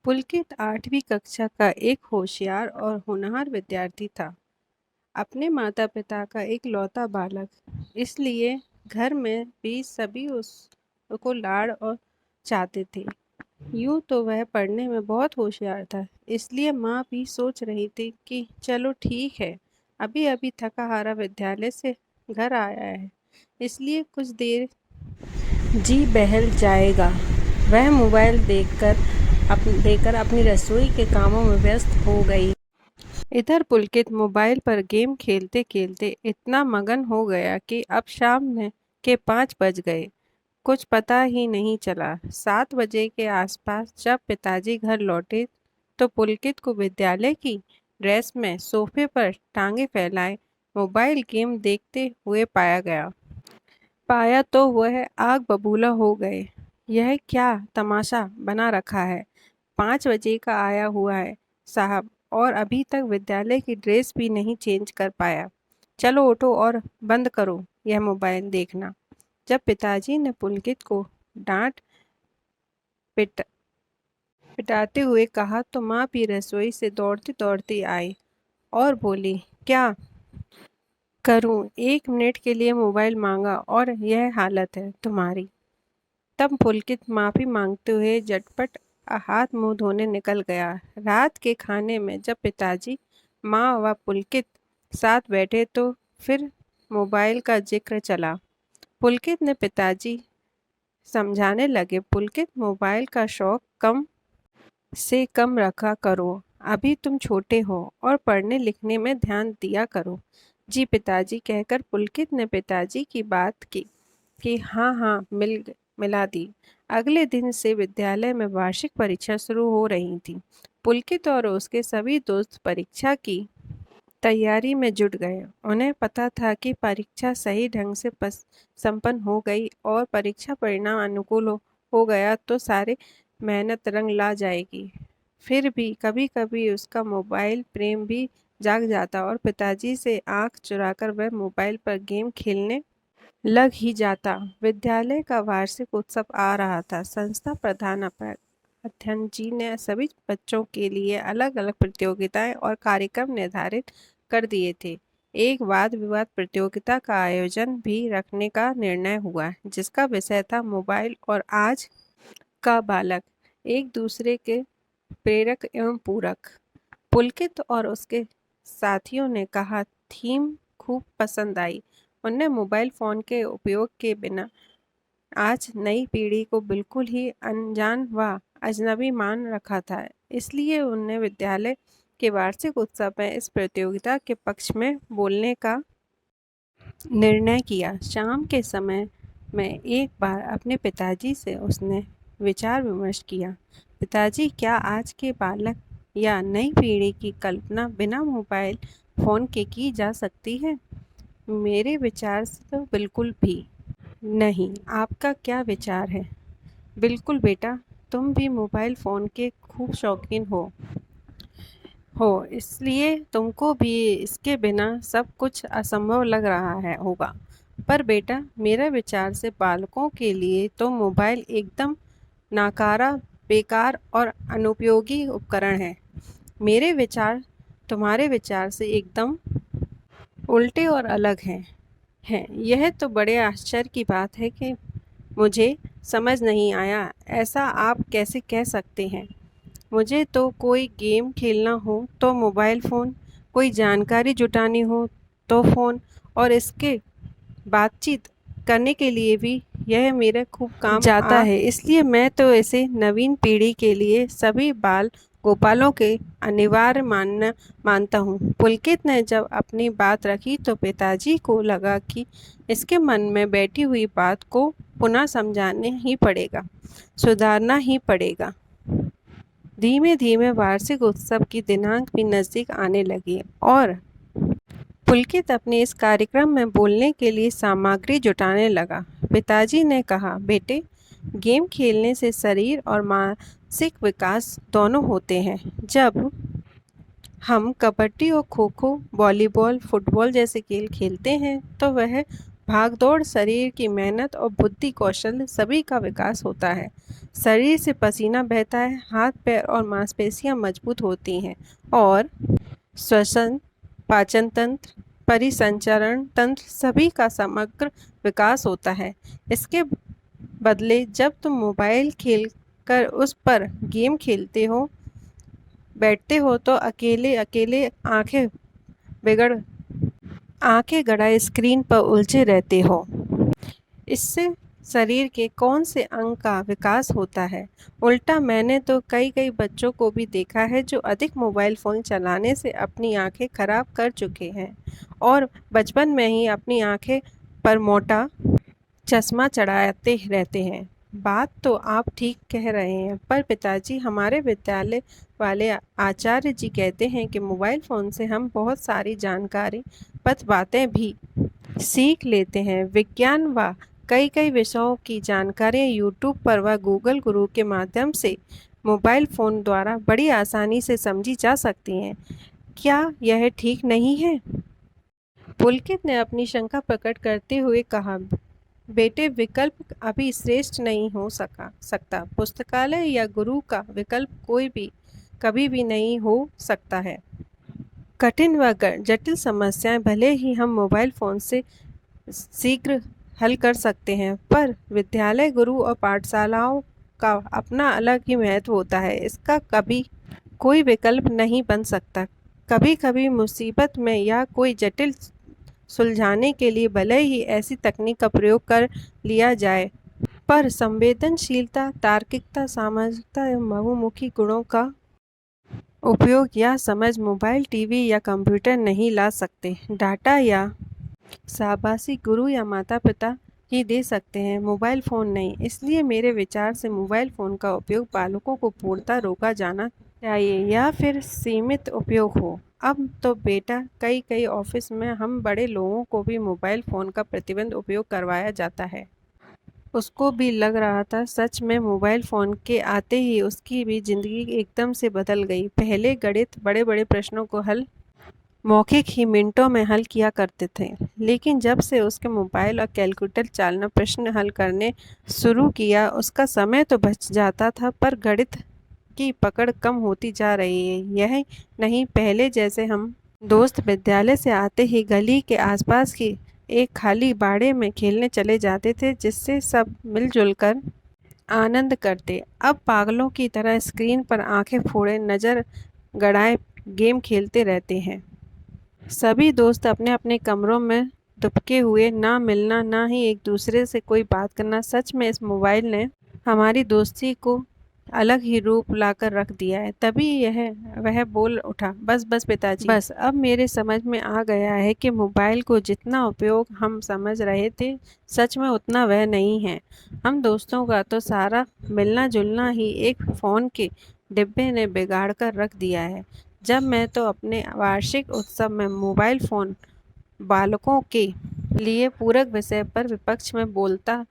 पुलकित 8वीं कक्षा का एक होशियार और होनहार विद्यार्थी था। अपने माता-पिता का इकलौता बालक, इसलिए घर में भी सभी उसको लाड और चाहते थे। यूँ तो वह पढ़ने में बहुत होशियार था, इसलिए माँ भी सोच रही थी कि चलो ठीक है, अभी-अभी थका-हारा विद्यालय से घर आया है, इसलिए कुछ देर जी बहल जाएगा। वह मोबाइल लेकर अपनी रसोई के कामों में व्यस्त हो गई। इधर पुलकित मोबाइल पर गेम खेलते-खेलते इतना मगन हो गया कि अब के 5 बज गए। कुछ पता ही नहीं चला। 7 बजे के आसपास जब पिताजी घर लौटे, तो पुलकित को विद्यालय की ड्रेस में सोफे पर टांगे फैलाए मोबाइल गेम देखते हुए पाया तो वह आग बबूला हो गए। यह क्या तमाशा बना रखा है? 5 बजे का आया हुआ है साहब, और अभी तक विद्यालय की ड्रेस भी नहीं चेंज कर पाया। चलो उठो और बंद करो यह मोबाइल देखना। जब पिताजी ने पुलकित को डांट पिट पिटाते हुए कहा तो माँ भी रसोई से दौड़ती दौड़ती आई और बोली, क्या करूं? 1 मिनट के लिए मोबाइल मांगा और यह हालत है तुम्हारी। तब पुलकित माफ़ी मांगते हुए झटपट हाथ मुंह धोने निकल गया। रात के खाने में जब पिताजी, माँ व पुलकित साथ बैठे तो फिर मोबाइल का जिक्र चला। पुलकित ने पिताजी समझाने लगे, पुलकित मोबाइल का शौक कम से कम रखा करो, अभी तुम छोटे हो और पढ़ने लिखने में ध्यान दिया करो। जी पिताजी, कहकर पुलकित ने पिताजी की बात की कि हाँ हाँ मिला दी। अगले दिन से विद्यालय में वार्षिक परीक्षा शुरू हो रही थी। पुलकित और उसके सभी दोस्त परीक्षा की तैयारी में जुट गए। उन्हें पता था कि परीक्षा सही ढंग से संपन्न हो गई और परीक्षा परिणाम अनुकूल हो गया तो सारे मेहनत रंग ला जाएगी। फिर भी कभी-कभी उसका मोबाइल प्रेम भी जाग जाता और पिताजी से आंख चुराकर वह मोबाइल पर गेम खेलने लग ही जाता। विद्यालय का वार्षिक उत्सव आ रहा था। संस्था अध्ययन जी ने सभी बच्चों के लिए अलग-अलग प्रतियोगिताएं और कार्यक्रम निर्धारित कर दिए थे। एक वाद विवाद प्रतियोगिता का आयोजन भी रखने का निर्णय हुआ, जिसका विषय था मोबाइल और आज का बालक, एक दूसरे के प्रेरक एवं पूरक। पुलकित और उसके साथियों ने कहा, थीम खूब पसंद आई। उन्हें मोबाइल फ़ोन के उपयोग के बिना आज नई पीढ़ी को बिल्कुल ही अनजान व अजनबी मान रखा था। इसलिए उन्हें विद्यालय के वार्षिक उत्सव में इस प्रतियोगिता के पक्ष में बोलने का निर्णय किया। शाम के समय में एक बार अपने पिताजी से उसने विचार विमर्श किया। पिताजी, क्या आज के बालक या नई पीढ़ी की कल्पना बिना मोबाइल फ़ोन के की जा सकती है? मेरे विचार से तो बिल्कुल भी नहीं। आपका क्या विचार है? बिल्कुल बेटा, तुम भी मोबाइल फ़ोन के खूब शौकीन हो, इसलिए तुमको भी इसके बिना सब कुछ असंभव लग रहा है होगा। पर बेटा, मेरे विचार से बालकों के लिए तो मोबाइल एकदम नाकारा, बेकार और अनुपयोगी उपकरण है। मेरे विचार तुम्हारे विचार से एकदम उल्टे और अलग हैं। यह तो बड़े आश्चर्य की बात है कि मुझे समझ नहीं आया, ऐसा आप कैसे कह सकते हैं? मुझे तो कोई गेम खेलना हो तो मोबाइल फ़ोन, कोई जानकारी जुटानी हो तो फ़ोन, और इसके बातचीत करने के लिए भी यह मेरे खूब काम जाता है। इसलिए मैं तो इसे नवीन पीढ़ी के लिए सभी बाल गोपालों के अनिवार्य मानता हूँ। पुलकित ने जब अपनी बात रखी तो पिताजी को लगा कि इसके मन में बैठी हुई बात को पुनः समझाना ही पड़ेगा, सुधारना ही पड़ेगा। धीमे धीमे वार्षिक उत्सव की दिनांक भी नज़दीक आने लगी और पुलकित अपने इस कार्यक्रम में बोलने के लिए सामग्री जुटाने लगा। पिताजी ने कहा, बेटे, गेम खेलने से शरीर और मानसिक विकास दोनों होते हैं। जब हम कबड्डी और खो खो, वॉलीबॉल, फुटबॉल जैसे खेल खेलते हैं तो वह भागदौड़ शरीर की मेहनत और बुद्धि कौशल सभी का विकास होता है। शरीर से पसीना बहता है, हाथ पैर और मांसपेशियां मजबूत होती हैं और श्वसन, पाचन तंत्र, परिसंचरण तंत्र सभी का समग्र विकास होता है। इसके बदले जब तुम मोबाइल खेल कर उस पर गेम खेलते हो बैठते हो तो अकेले अकेले बिगड़ आंखें गड़ाए स्क्रीन पर उलझे रहते हो। इससे शरीर के कौन से अंग का विकास होता है? उल्टा मैंने तो कई कई बच्चों को भी देखा है जो अधिक मोबाइल फ़ोन चलाने से अपनी आंखें खराब कर चुके हैं और बचपन में ही अपनी आंखें पर मोटा चश्मा चढ़ाते रहते हैं। बात तो आप ठीक कह रहे हैं, पर पिताजी हमारे विद्यालय वाले आचार्य जी कहते हैं कि मोबाइल फ़ोन से हम बहुत सारी जानकारी पत बातें भी सीख लेते हैं। विज्ञान व कई कई विषयों की जानकारियाँ यूट्यूब पर व गूगल गुरु के माध्यम से मोबाइल फ़ोन द्वारा बड़ी आसानी से समझी जा सकती हैं। क्या यह ठीक नहीं है? पुलकित ने अपनी शंका प्रकट करते हुए कहा, बेटे विकल्प अभी श्रेष्ठ नहीं हो सकता। पुस्तकालय या गुरु का विकल्प कोई भी कभी भी नहीं हो सकता है। कठिन व जटिल समस्याएं भले ही हम मोबाइल फ़ोन से शीघ्र हल कर सकते हैं, पर विद्यालय गुरु और पाठशालाओं का अपना अलग ही महत्व होता है। इसका कभी कोई विकल्प नहीं बन सकता। कभी कभी मुसीबत में या कोई जटिल सुलझाने के लिए भले ही ऐसी तकनीक का प्रयोग कर लिया जाए, पर संवेदनशीलता, तार्किकता, सामाजिकता एवं बहुमुखी गुणों का उपयोग या समझ मोबाइल, टीवी या कंप्यूटर नहीं ला सकते। डाटा या शाबाशी गुरु या माता पिता ही दे सकते हैं, मोबाइल फ़ोन नहीं। इसलिए मेरे विचार से मोबाइल फ़ोन का उपयोग बालकों को पूर्णतः रोका जाना चाहिए या फिर सीमित उपयोग हो। अब तो बेटा कई कई ऑफिस में हम बड़े लोगों को भी मोबाइल फ़ोन का प्रतिबंध उपयोग करवाया जाता है। उसको भी लग रहा था सच में मोबाइल फ़ोन के आते ही उसकी भी ज़िंदगी एकदम से बदल गई। पहले गणित बड़े बड़े प्रश्नों को हल मौखिक ही मिनटों में हल किया करते थे, लेकिन जब से उसके मोबाइल और कैलकुलेटर चालना प्रश्न हल करने शुरू किया उसका समय तो बच जाता था, पर गणित की पकड़ कम होती जा रही है। यह नहीं, पहले जैसे हम दोस्त विद्यालय से आते ही गली के आसपास की एक खाली बाड़े में खेलने चले जाते थे, जिससे सब मिलजुल कर आनंद करते। अब पागलों की तरह स्क्रीन पर आंखें फोड़े नज़र गड़ाए गेम खेलते रहते हैं। सभी दोस्त अपने अपने कमरों में दुबके हुए, ना मिलना ना ही एक दूसरे से कोई बात करना। सच में इस मोबाइल ने हमारी दोस्ती को अलग ही रूप लाकर रख दिया है। तभी वह बोल उठा, बस बस पिताजी, बस अब मेरे समझ में आ गया है कि मोबाइल को जितना उपयोग हम समझ रहे थे सच में उतना वह नहीं है। हम दोस्तों का तो सारा मिलना जुलना ही एक फ़ोन के डिब्बे ने बिगाड़ कर रख दिया है। जब मैं तो अपने वार्षिक उत्सव में मोबाइल फ़ोन बालकों के लिए पूरक विषय पर विपक्ष में बोलता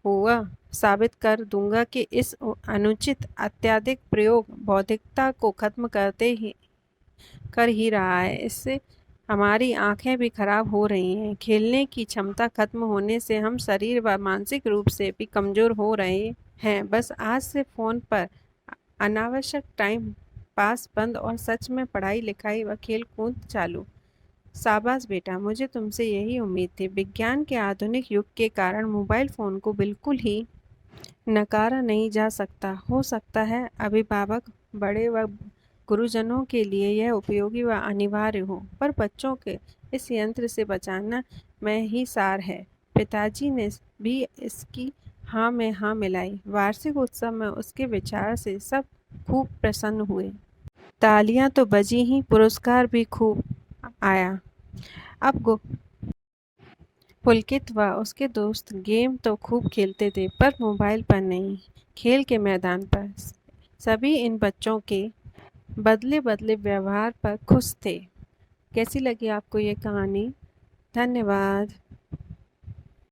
हुआ साबित कर दूंगा कि इस अनुचित अत्यधिक प्रयोग बौद्धिकता को खत्म कर ही रहा है। इससे हमारी आंखें भी खराब हो रही हैं। खेलने की क्षमता खत्म होने से हम शरीर व मानसिक रूप से भी कमज़ोर हो रहे हैं। बस आज से फ़ोन पर अनावश्यक टाइम पास बंद और सच में पढ़ाई लिखाई व खेल कूद चालू। शाबाश बेटा, मुझे तुमसे यही उम्मीद थी। विज्ञान के आधुनिक युग के कारण मोबाइल फ़ोन को बिल्कुल ही नकारा नहीं जा सकता। हो सकता है अभिभावक, बड़े व गुरुजनों के लिए यह उपयोगी व अनिवार्य हो, पर बच्चों के इस यंत्र से बचाना में ही सार है। पिताजी ने भी इसकी हाँ में हाँ मिलाई। वार्षिक उत्सव में उसके विचार से सब खूब प्रसन्न हुए। तालियां तो बजी ही, पुरस्कार भी खूब आया। अब पुलकित व उसके दोस्त गेम तो खूब खेलते थे, पर मोबाइल पर नहीं, खेल के मैदान पर। सभी इन बच्चों के बदले बदले व्यवहार पर खुश थे। कैसी लगी आपको ये कहानी? धन्यवाद।